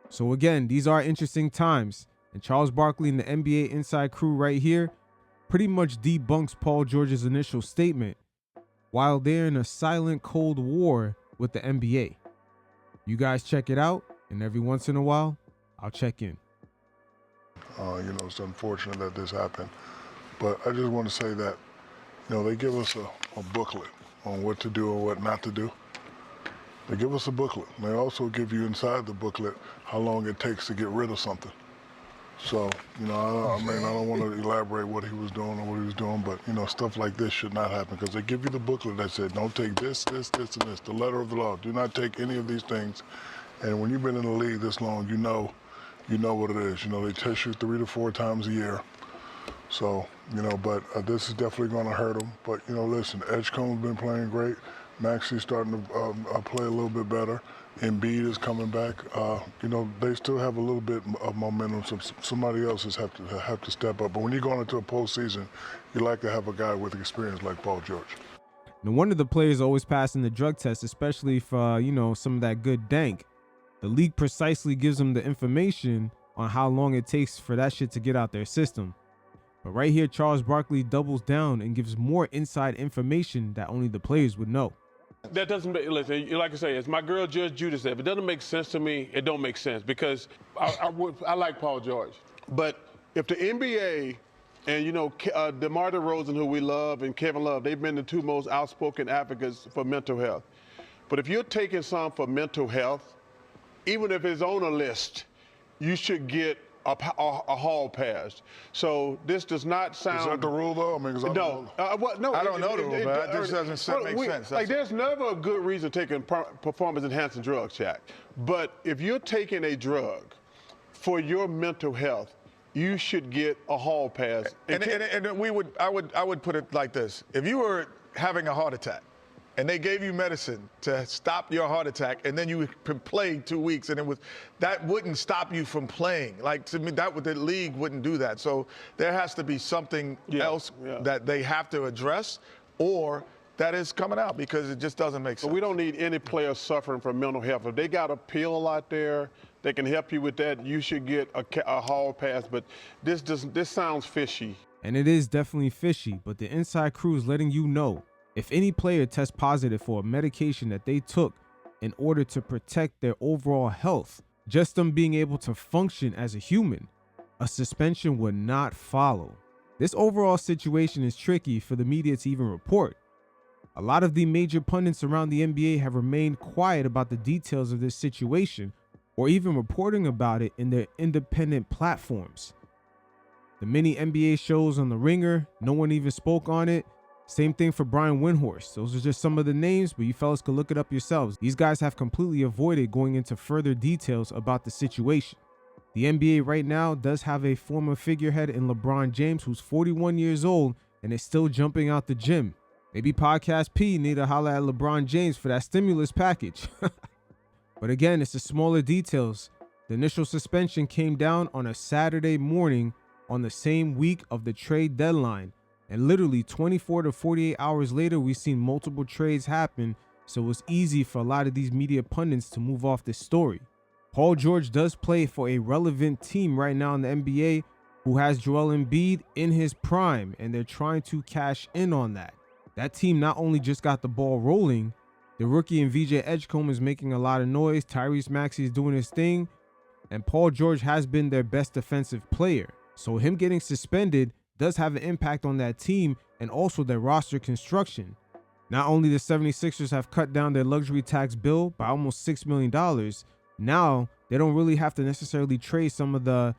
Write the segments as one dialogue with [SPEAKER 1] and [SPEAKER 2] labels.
[SPEAKER 1] So again, these are interesting times, and Charles Barkley and the NBA Inside Crew right here pretty much debunks Paul George's initial statement while they're in a silent cold war with the NBA. You guys check it out, and every once in a while, I'll check in.
[SPEAKER 2] It's unfortunate that this happened, but I just want to say that, they give us a booklet on what to do and what not to do. They give us a booklet. They also give you inside the booklet how long it takes to get rid of something. So, I don't want to elaborate what he was doing or what he was doing, but, stuff like this should not happen because they give you the booklet that said, don't take this, this, this, and this, the letter of the law. Do not take any of these things. And when you've been in the league this long, you know what it is. They test you 3 to 4 times a year. So, but this is definitely going to hurt them. But, listen, Edgecombe's been playing great. Maxey's starting to play a little bit better. Embiid is coming back. They still have a little bit of momentum. So somebody else have to step up. But when you're going into a postseason, you like to have a guy with experience like Paul George.
[SPEAKER 1] No wonder the players always passing the drug test, especially for, some of that good dank. The league precisely gives them the information on how long it takes for that shit to get out their system. But right here, Charles Barkley doubles down and gives more inside information that only the players would know.
[SPEAKER 3] That doesn't make, listen, like I say, as my girl Judge Judy said, if it doesn't make sense to me, it don't make sense because I like Paul George. But if the NBA and, DeMar DeRozan, who we love, and Kevin Love, they've been the two most outspoken advocates for mental health. But if you're taking some for mental health, even if it's on a list, you should get a hall pass. So this does not sound.
[SPEAKER 2] Is that the rule, though?
[SPEAKER 3] No.
[SPEAKER 4] No, I don't know the rule, but that just doesn't make sense.
[SPEAKER 3] Like, there's never a good reason taking performance-enhancing drugs, Shaq. But if you're taking a drug for your mental health, you should get a hall pass.
[SPEAKER 4] And I would put it like this: if you were having a heart attack, and they gave you medicine to stop your heart attack, and then you played 2 weeks, and that wouldn't stop you from playing. Like, to me, the league wouldn't do that. So there has to be something else that they have to address, or that is coming out because it just doesn't make sense.
[SPEAKER 3] But we don't need any players suffering from mental health. If they got a pill out there that can help you with that, you should get a hall pass. But this sounds fishy.
[SPEAKER 1] And it is definitely fishy, but the Inside Crew is letting you know if any player tests positive for a medication that they took in order to protect their overall health, just them being able to function as a human, a suspension would not follow. This overall situation is tricky for the media to even report. A lot of the major pundits around the NBA have remained quiet about the details of this situation or even reporting about it in their independent platforms. The many NBA shows on The Ringer, no one even spoke on it. Same thing for Brian Windhorst. Those are just some of the names, but you fellas can look it up yourselves. These guys have completely avoided going into further details about the situation. The NBA right now does have a former figurehead in LeBron James who's 41 years old and is still jumping out the gym. Maybe Podcast P need to holler at LeBron James for that stimulus package. But again, it's the smaller details. The initial suspension came down on a Saturday morning on the same week of the trade deadline. And literally 24 to 48 hours later, we've seen multiple trades happen, so it was easy for a lot of these media pundits to move off this story. Paul George does play for a relevant team right now in the NBA who has Joel Embiid in his prime, and they're trying to cash in on that. That team not only just got the ball rolling, the rookie and VJ Edgecombe is making a lot of noise, Tyrese Maxey is doing his thing, and Paul George has been their best defensive player. So him getting suspended does have an impact on that team and also their roster construction. Not only the 76ers have cut down their luxury tax bill by almost $6 million, now they don't really have to necessarily trade some of the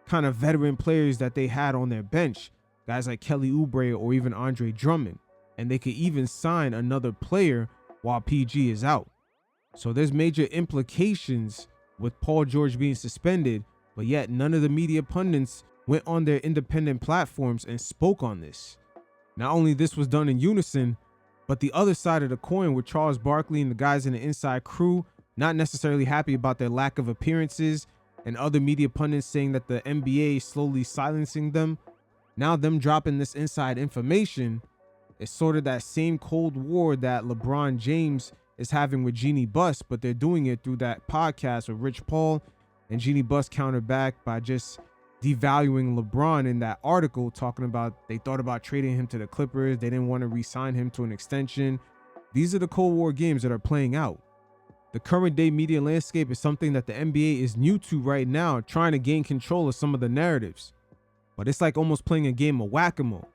[SPEAKER 1] kind of veteran players that they had on their bench, guys like Kelly Oubre or even Andre Drummond, and they could even sign another player while PG is out. So there's major implications with Paul George being suspended, but yet none of the media pundits went on their independent platforms and spoke on this. Not only this was done in unison, but the other side of the coin with Charles Barkley and the guys in the Inside Crew not necessarily happy about their lack of appearances, and other media pundits saying that the NBA is slowly silencing them. Now them dropping this inside information is sort of that same cold war that LeBron James is having with Jeannie Buss, but they're doing it through that podcast with Rich Paul And Jeannie Buss countered back by just devaluing LeBron in that article, talking about they thought about trading him to the Clippers. They didn't want to re-sign him to an extension. These are the Cold War games that are playing out. The current day media landscape is something that the NBA is new to right now, trying to gain control of some of the narratives. But it's like almost playing a game of whack-a-mole.